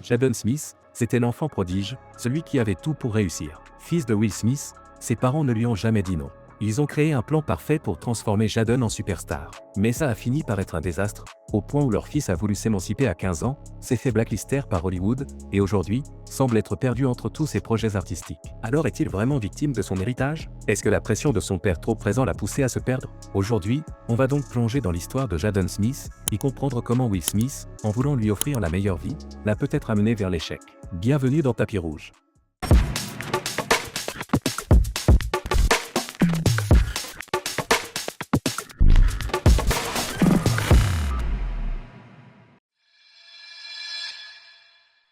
Jaden Smith, c'était l'enfant prodige, celui qui avait tout pour réussir. Fils de Will Smith, ses parents ne lui ont jamais dit non. Ils ont créé un plan parfait pour transformer Jaden en superstar. Mais ça a fini par être un désastre, au point où leur fils a voulu s'émanciper à 15 ans, s'est fait blacklister par Hollywood, et aujourd'hui, semble être perdu entre tous ses projets artistiques. Alors est-il vraiment victime de son héritage? Est-ce que la pression de son père trop présent l'a poussé à se perdre? Aujourd'hui, on va donc plonger dans l'histoire de Jaden Smith, et comprendre comment Will Smith, en voulant lui offrir la meilleure vie, l'a peut-être amené vers l'échec. Bienvenue dans Tapis Rouge.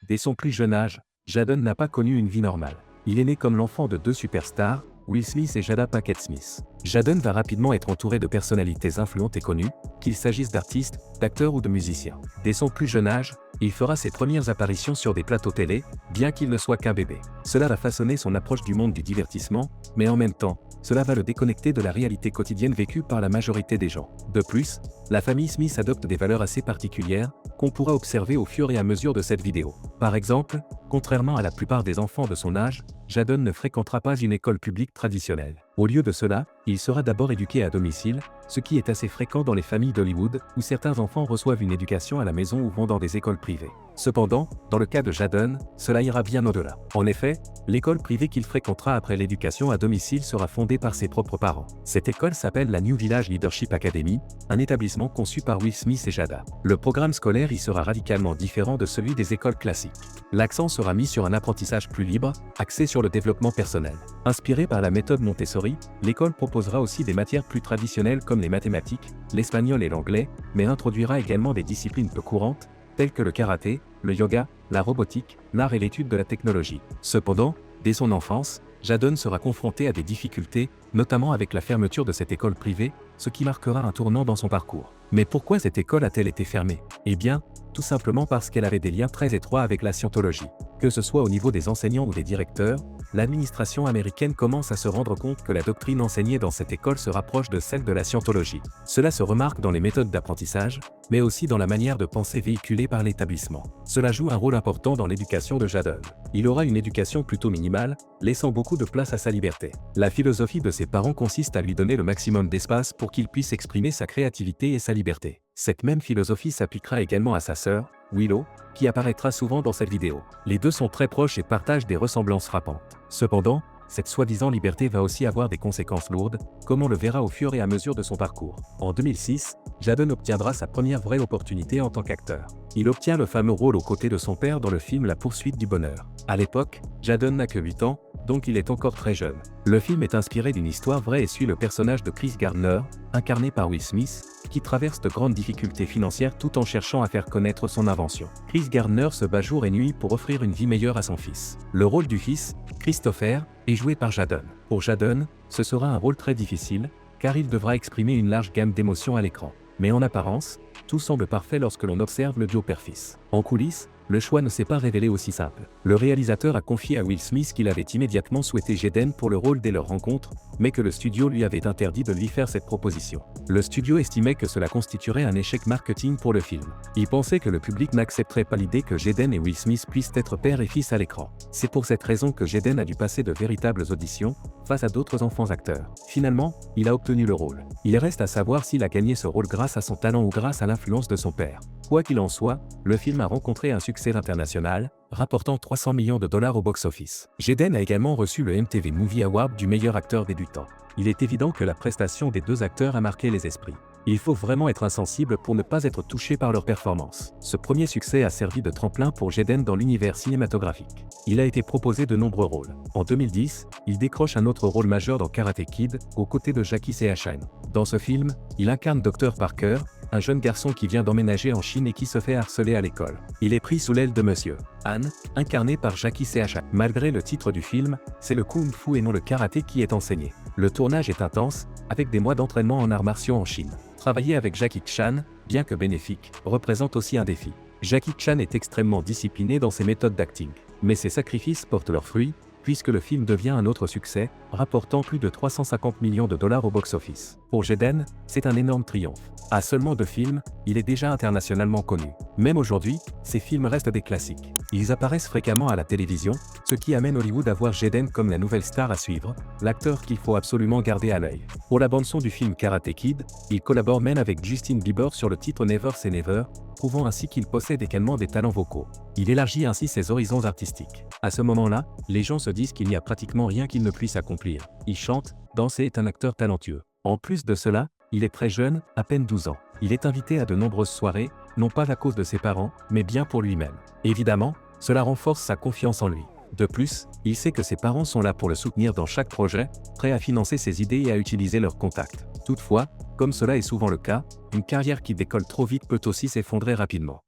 Dès son plus jeune âge, Jaden n'a pas connu une vie normale. Il est né comme l'enfant de deux superstars, Will Smith et Jada Pinkett Smith. Jaden va rapidement être entouré de personnalités influentes et connues, qu'il s'agisse d'artistes, d'acteurs ou de musiciens. Dès son plus jeune âge, il fera ses premières apparitions sur des plateaux télé, bien qu'il ne soit qu'un bébé. Cela va façonner son approche du monde du divertissement, mais en même temps, cela va le déconnecter de la réalité quotidienne vécue par la majorité des gens. De plus, la famille Smith adopte des valeurs assez particulières, qu'on pourra observer au fur et à mesure de cette vidéo. Par exemple, contrairement à la plupart des enfants de son âge, Jaden ne fréquentera pas une école publique traditionnelle. Au lieu de cela, il sera d'abord éduqué à domicile, ce qui est assez fréquent dans les familles d'Hollywood, où certains enfants reçoivent une éducation à la maison ou vont dans des écoles privées. Cependant, dans le cas de Jaden, cela ira bien au-delà. En effet, l'école privée qu'il fréquentera après l'éducation à domicile sera fondée par ses propres parents. Cette école s'appelle la New Village Leadership Academy, un établissement conçu par Will Smith et Jada. Le programme scolaire y sera radicalement différent de celui des écoles classiques. L'accent sera mis sur un apprentissage plus libre, axé sur le développement personnel. Inspiré par la méthode Montessori, l'école proposera aussi des matières plus traditionnelles comme les mathématiques, l'espagnol et l'anglais, mais introduira également des disciplines peu courantes, telles que le karaté, le yoga, la robotique, l'art et l'étude de la technologie. Cependant, dès son enfance, Jaden sera confronté à des difficultés, notamment avec la fermeture de cette école privée, ce qui marquera un tournant dans son parcours. Mais pourquoi cette école a-t-elle été fermée? Eh bien, tout simplement parce qu'elle avait des liens très étroits avec la scientologie. Que ce soit au niveau des enseignants ou des directeurs, l'administration américaine commence à se rendre compte que la doctrine enseignée dans cette école se rapproche de celle de la scientologie. Cela se remarque dans les méthodes d'apprentissage, mais aussi dans la manière de penser véhiculée par l'établissement. Cela joue un rôle important dans l'éducation de Jaden. Il aura une éducation plutôt minimale, laissant beaucoup de place à sa liberté. La philosophie de ses parents consiste à lui donner le maximum d'espace pour qu'il puisse exprimer sa créativité et sa liberté. Cette même philosophie s'appliquera également à sa sœur, Willow, qui apparaîtra souvent dans cette vidéo. Les deux sont très proches et partagent des ressemblances frappantes. Cependant, cette soi-disant liberté va aussi avoir des conséquences lourdes, comme on le verra au fur et à mesure de son parcours. En 2006, Jaden obtiendra sa première vraie opportunité en tant qu'acteur. Il obtient le fameux rôle aux côtés de son père dans le film La Poursuite du Bonheur. À l'époque, Jaden n'a que 8 ans, donc il est encore très jeune. Le film est inspiré d'une histoire vraie et suit le personnage de Chris Gardner, incarné par Will Smith, qui traverse de grandes difficultés financières tout en cherchant à faire connaître son invention. Chris Gardner se bat jour et nuit pour offrir une vie meilleure à son fils. Le rôle du fils, Christopher, est joué par Jaden. Pour Jaden, ce sera un rôle très difficile, car il devra exprimer une large gamme d'émotions à l'écran. Mais en apparence, tout semble parfait lorsque l'on observe le duo père-fils. En coulisses, le choix ne s'est pas révélé aussi simple. Le réalisateur a confié à Will Smith qu'il avait immédiatement souhaité Jaden pour le rôle dès leur rencontre, mais que le studio lui avait interdit de lui faire cette proposition. Le studio estimait que cela constituerait un échec marketing pour le film. Il pensait que le public n'accepterait pas l'idée que Jaden et Will Smith puissent être père et fils à l'écran. C'est pour cette raison que Jaden a dû passer de véritables auditions, face à d'autres enfants acteurs. Finalement, il a obtenu le rôle. Il reste à savoir s'il a gagné ce rôle grâce à son talent ou grâce à l'influence de son père. Quoi qu'il en soit, le film a rencontré un succès international, rapportant 300 millions de dollars au box-office. Jaden a également reçu le MTV Movie Award du meilleur acteur débutant. Il est évident que la prestation des deux acteurs a marqué les esprits. Il faut vraiment être insensible pour ne pas être touché par leur performance. Ce premier succès a servi de tremplin pour Jaden dans l'univers cinématographique. Il a été proposé de nombreux rôles. En 2010, il décroche un autre rôle majeur dans Karate Kid, aux côtés de Jackie Chan. Dans ce film, il incarne Dr Parker, un jeune garçon qui vient d'emménager en Chine et qui se fait harceler à l'école. Il est pris sous l'aile de Monsieur Han, incarné par Jackie Chan. Malgré le titre du film, c'est le Kung Fu et non le karaté qui est enseigné. Le tournage est intense, avec des mois d'entraînement en arts martiaux en Chine. Travailler avec Jackie Chan, bien que bénéfique, représente aussi un défi. Jackie Chan est extrêmement discipliné dans ses méthodes d'acting. Mais ses sacrifices portent leurs fruits, puisque le film devient un autre succès, rapportant plus de 350 millions de dollars au box-office. Pour Jaden, c'est un énorme triomphe. À seulement 2 films, il est déjà internationalement connu. Même aujourd'hui, ses films restent des classiques. Ils apparaissent fréquemment à la télévision, ce qui amène Hollywood à voir Jaden comme la nouvelle star à suivre, l'acteur qu'il faut absolument garder à l'œil. Pour la bande-son du film Karate Kid, il collabore même avec Justin Bieber sur le titre Never Say Never, prouvant ainsi qu'il possède également des talents vocaux. Il élargit ainsi ses horizons artistiques. À ce moment-là, les gens se disent qu'il n'y a pratiquement rien qu'il ne puisse accomplir. Il chante, danse et est un acteur talentueux. En plus de cela, il est très jeune, à peine 12 ans. Il est invité à de nombreuses soirées, non pas à cause de ses parents, mais bien pour lui-même. Évidemment, cela renforce sa confiance en lui. De plus, il sait que ses parents sont là pour le soutenir dans chaque projet, prêts à financer ses idées et à utiliser leurs contacts. Toutefois, comme cela est souvent le cas, une carrière qui décolle trop vite peut aussi s'effondrer rapidement.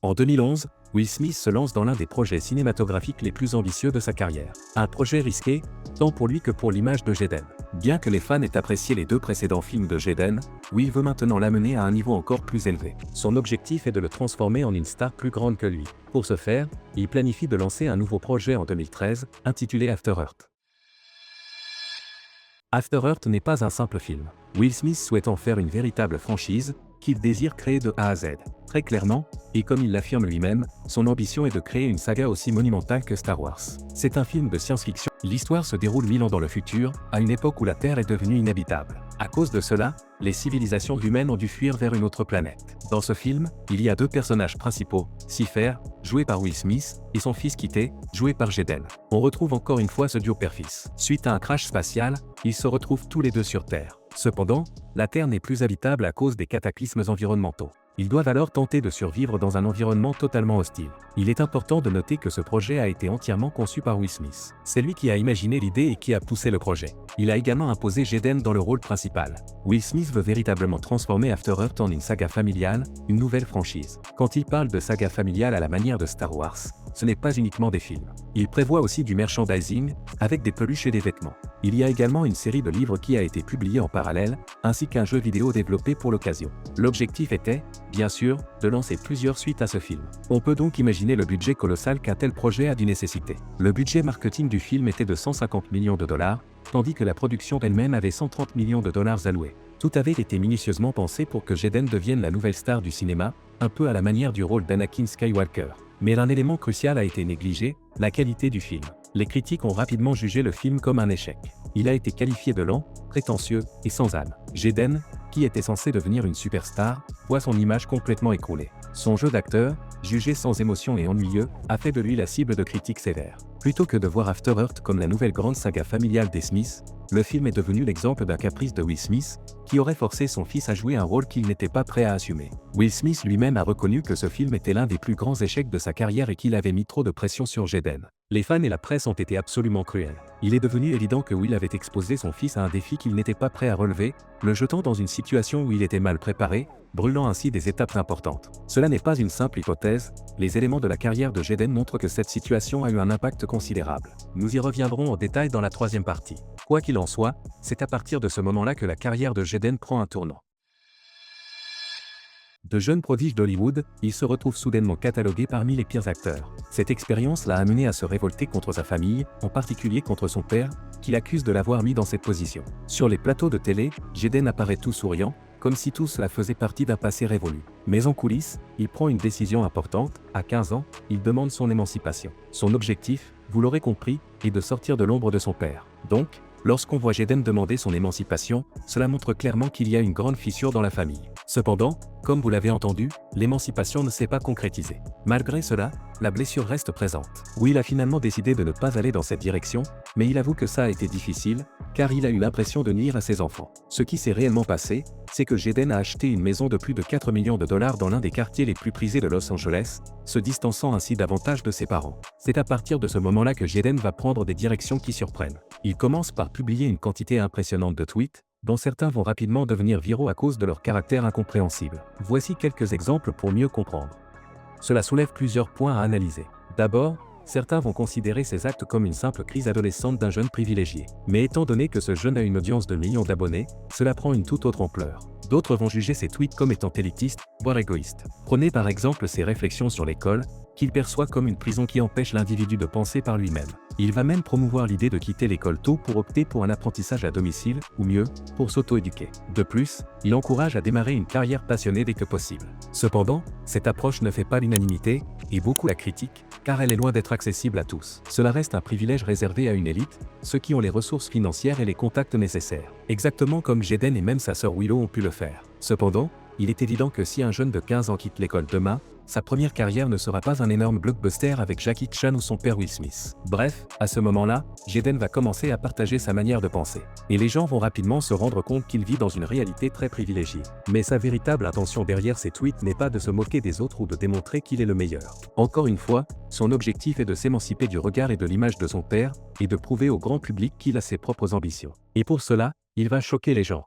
En 2011, Will Smith se lance dans l'un des projets cinématographiques les plus ambitieux de sa carrière. Un projet risqué, tant pour lui que pour l'image de Jaden. Bien que les fans aient apprécié les 2 précédents films de Jaden, Will veut maintenant l'amener à un niveau encore plus élevé. Son objectif est de le transformer en une star plus grande que lui. Pour ce faire, il planifie de lancer un nouveau projet en 2013, intitulé After Earth. After Earth n'est pas un simple film. Will Smith souhaite en faire une véritable franchise, qu'il désire créer de A à Z. Très clairement, et comme il l'affirme lui-même, son ambition est de créer une saga aussi monumentale que Star Wars. C'est un film de science-fiction. L'histoire se déroule 1000 ans dans le futur, à une époque où la Terre est devenue inhabitable. À cause de cela, les civilisations humaines ont dû fuir vers une autre planète. Dans ce film, il y a 2 personnages principaux, Cypher, joué par Will Smith, et son fils Kitty, joué par Jaden. On retrouve encore une fois ce duo père-fils. Suite à un crash spatial, ils se retrouvent tous les 2 sur Terre. Cependant, la Terre n'est plus habitable à cause des cataclysmes environnementaux. Ils doivent alors tenter de survivre dans un environnement totalement hostile. Il est important de noter que ce projet a été entièrement conçu par Will Smith. C'est lui qui a imaginé l'idée et qui a poussé le projet. Il a également imposé Jaden dans le rôle principal. Will Smith veut véritablement transformer After Earth en une saga familiale, une nouvelle franchise. Quand il parle de saga familiale à la manière de Star Wars, ce n'est pas uniquement des films. Il prévoit aussi du merchandising, avec des peluches et des vêtements. Il y a également une série de livres qui a été publiée en parallèle, ainsi qu'un jeu vidéo développé pour l'occasion. L'objectif était, bien sûr, de lancer plusieurs suites à ce film. On peut donc imaginer le budget colossal qu'un tel projet a dû nécessiter. Le budget marketing du film était de 150 millions de dollars, tandis que la production elle-même avait 130 millions de dollars alloués. Tout avait été minutieusement pensé pour que Jaden devienne la nouvelle star du cinéma, un peu à la manière du rôle d'Anakin Skywalker. Mais un élément crucial a été négligé, la qualité du film. Les critiques ont rapidement jugé le film comme un échec. Il a été qualifié de lent, prétentieux et sans âme. Jaden, qui était censé devenir une superstar, voit son image complètement écroulée. Son jeu d'acteur, jugé sans émotion et ennuyeux, a fait de lui la cible de critiques sévères. Plutôt que de voir After Earth comme la nouvelle grande saga familiale des Smiths, le film est devenu l'exemple d'un caprice de Will Smith, qui aurait forcé son fils à jouer un rôle qu'il n'était pas prêt à assumer. Will Smith lui-même a reconnu que ce film était l'un des plus grands échecs de sa carrière et qu'il avait mis trop de pression sur Jaden. Les fans et la presse ont été absolument cruels. Il est devenu évident que Will avait exposé son fils à un défi qu'il n'était pas prêt à relever, le jetant dans une situation où il était mal préparé, brûlant ainsi des étapes importantes. Cela n'est pas une simple hypothèse, les éléments de la carrière de Jaden montrent que cette situation a eu un impact considérable. Nous y reviendrons en détail dans la 3e partie. Quoi qu'il en soit, c'est à partir de ce moment-là que la carrière de Jaden prend un tournant. De jeune prodige d'Hollywood, il se retrouve soudainement catalogué parmi les pires acteurs. Cette expérience l'a amené à se révolter contre sa famille, en particulier contre son père, qui l'accuse de l'avoir mis dans cette position. Sur les plateaux de télé, Jaden apparaît tout souriant, comme si tout cela faisait partie d'un passé révolu. Mais en coulisses, il prend une décision importante. À 15 ans, il demande son émancipation. Son objectif, vous l'aurez compris, est de sortir de l'ombre de son père. Donc, lorsqu'on voit Jaden demander son émancipation, cela montre clairement qu'il y a une grande fissure dans la famille. Cependant, comme vous l'avez entendu, l'émancipation ne s'est pas concrétisée. Malgré cela, la blessure reste présente. Will a finalement décidé de ne pas aller dans cette direction, mais il avoue que ça a été difficile, car il a eu l'impression de nuire à ses enfants. Ce qui s'est réellement passé, c'est que Jaden a acheté une maison de plus de 4 millions de dollars dans l'un des quartiers les plus prisés de Los Angeles, se distançant ainsi davantage de ses parents. C'est à partir de ce moment-là que Jaden va prendre des directions qui surprennent. Il commence par publier une quantité impressionnante de tweets, dont certains vont rapidement devenir viraux à cause de leur caractère incompréhensible. Voici quelques exemples pour mieux comprendre. Cela soulève plusieurs points à analyser. D'abord, certains vont considérer ces actes comme une simple crise adolescente d'un jeune privilégié. Mais étant donné que ce jeune a une audience de millions d'abonnés, cela prend une toute autre ampleur. D'autres vont juger ces tweets comme étant élitistes, voire égoïstes. Prenez par exemple ses réflexions sur l'école, qu'il perçoit comme une prison qui empêche l'individu de penser par lui-même. Il va même promouvoir l'idée de quitter l'école tôt pour opter pour un apprentissage à domicile, ou mieux, pour s'auto-éduquer. De plus, il encourage à démarrer une carrière passionnée dès que possible. Cependant, cette approche ne fait pas l'unanimité, et beaucoup la critiquent, car elle est loin d'être accessible à tous. Cela reste un privilège réservé à une élite, ceux qui ont les ressources financières et les contacts nécessaires. Exactement comme Jaden et même sa sœur Willow ont pu le faire. Cependant, il est évident que si un jeune de 15 ans quitte l'école demain, sa première carrière ne sera pas un énorme blockbuster avec Jackie Chan ou son père Will Smith. Bref, à ce moment-là, Jaden va commencer à partager sa manière de penser. Et les gens vont rapidement se rendre compte qu'il vit dans une réalité très privilégiée. Mais sa véritable intention derrière ses tweets n'est pas de se moquer des autres ou de démontrer qu'il est le meilleur. Encore une fois, son objectif est de s'émanciper du regard et de l'image de son père, et de prouver au grand public qu'il a ses propres ambitions. Et pour cela, il va choquer les gens.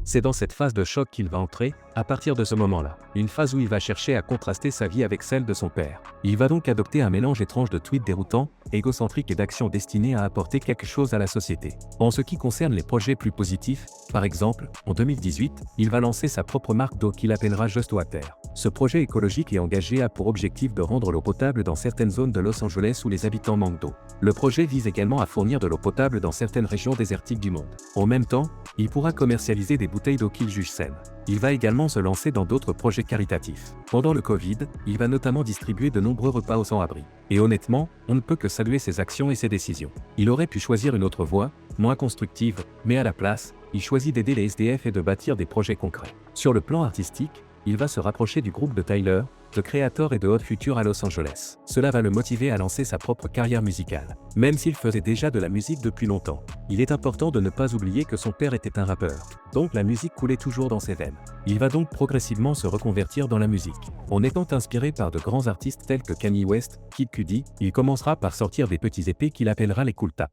C'est dans cette phase de choc qu'il va entrer, à partir de ce moment-là. Une phase où il va chercher à contraster sa vie avec celle de son père. Il va donc adopter un mélange étrange de tweets déroutants, égocentriques et d'actions destinées à apporter quelque chose à la société. En ce qui concerne les projets plus positifs, par exemple, en 2018, il va lancer sa propre marque d'eau qu'il appellera Just Water. Ce projet écologique et engagé a pour objectif de rendre l'eau potable dans certaines zones de Los Angeles où les habitants manquent d'eau. Le projet vise également à fournir de l'eau potable dans certaines régions désertiques du monde. En même temps, il pourra commercialiser des bouteilles d'eau qu'il juge saines. Il va également se lancer dans d'autres projets caritatifs. Pendant le Covid, il va notamment distribuer de nombreux repas aux sans-abri. Et honnêtement, on ne peut que saluer ses actions et ses décisions. Il aurait pu choisir une autre voie, moins constructive, mais à la place, il choisit d'aider les SDF et de bâtir des projets concrets. Sur le plan artistique, il va se rapprocher du groupe de Tyler, The Creator et de Odd Future à Los Angeles. Cela va le motiver à lancer sa propre carrière musicale. Même s'il faisait déjà de la musique depuis longtemps, il est important de ne pas oublier que son père était un rappeur. Donc la musique coulait toujours dans ses veines. Il va donc progressivement se reconvertir dans la musique. En étant inspiré par de grands artistes tels que Kanye West, Kid Cudi, il commencera par sortir des petits épées qu'il appellera les Cool Tap.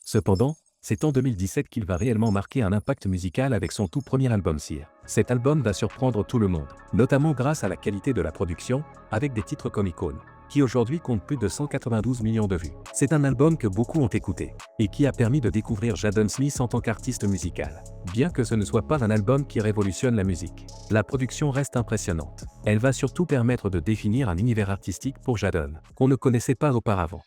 Cependant, c'est en 2017 qu'il va réellement marquer un impact musical avec son tout premier album Sear. Cet album va surprendre tout le monde, notamment grâce à la qualité de la production, avec des titres comme Icon, qui aujourd'hui compte plus de 192 millions de vues. C'est un album que beaucoup ont écouté, et qui a permis de découvrir Jaden Smith en tant qu'artiste musical. Bien que ce ne soit pas un album qui révolutionne la musique, la production reste impressionnante. Elle va surtout permettre de définir un univers artistique pour Jaden, qu'on ne connaissait pas auparavant.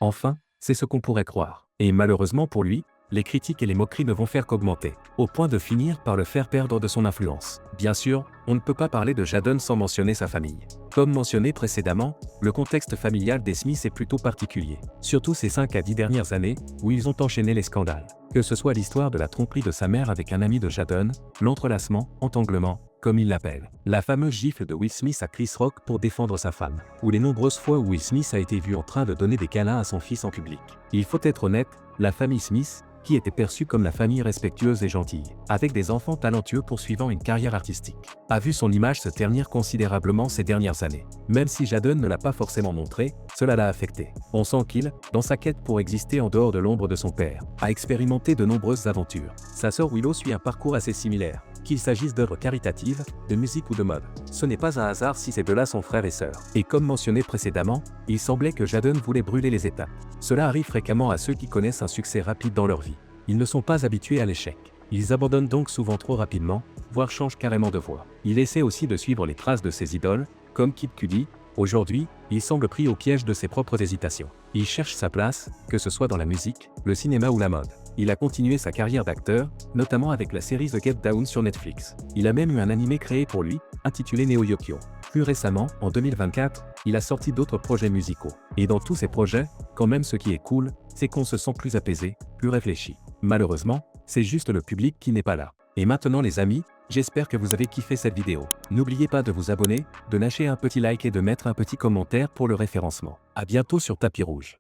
Enfin, c'est ce qu'on pourrait croire. Et malheureusement pour lui, les critiques et les moqueries ne vont faire qu'augmenter, au point de finir par le faire perdre de son influence. Bien sûr, on ne peut pas parler de Jaden sans mentionner sa famille. Comme mentionné précédemment, le contexte familial des Smith est plutôt particulier, surtout ces 5 à 10 dernières années, où ils ont enchaîné les scandales. Que ce soit l'histoire de la tromperie de sa mère avec un ami de Jaden, l'entrelacement, entanglement, comme il l'appelle, la fameuse gifle de Will Smith à Chris Rock pour défendre sa femme, ou les nombreuses fois où Will Smith a été vu en train de donner des câlins à son fils en public. Il faut être honnête, la famille Smith, qui était perçue comme la famille respectueuse et gentille, avec des enfants talentueux poursuivant une carrière artistique, a vu son image se ternir considérablement ces dernières années. Même si Jaden ne l'a pas forcément montré, cela l'a affecté. On sent qu'il, dans sa quête pour exister en dehors de l'ombre de son père, a expérimenté de nombreuses aventures. Sa sœur Willow suit un parcours assez similaire, qu'il s'agisse d'œuvres caritatives, de musique ou de mode. Ce n'est pas un hasard si ces deux-là sont frères et sœurs. Et comme mentionné précédemment, il semblait que Jaden voulait brûler les étapes. Cela arrive fréquemment à ceux qui connaissent un succès rapide dans leur vie. Ils ne sont pas habitués à l'échec. Ils abandonnent donc souvent trop rapidement, voire changent carrément de voie. Il essaie aussi de suivre les traces de ses idoles, comme Kid Cudi. Aujourd'hui, il semble pris au piège de ses propres hésitations. Il cherche sa place, que ce soit dans la musique, le cinéma ou la mode. Il a continué sa carrière d'acteur, notamment avec la série The Get Down sur Netflix. Il a même eu un animé créé pour lui, intitulé Neo Yokio. Plus récemment, en 2024, il a sorti d'autres projets musicaux. Et dans tous ces projets, quand même ce qui est cool, c'est qu'on se sent plus apaisé, plus réfléchi. Malheureusement, c'est juste le public qui n'est pas là. Et maintenant les amis, j'espère que vous avez kiffé cette vidéo. N'oubliez pas de vous abonner, de lâcher un petit like et de mettre un petit commentaire pour le référencement. À bientôt sur Tapis Rouge.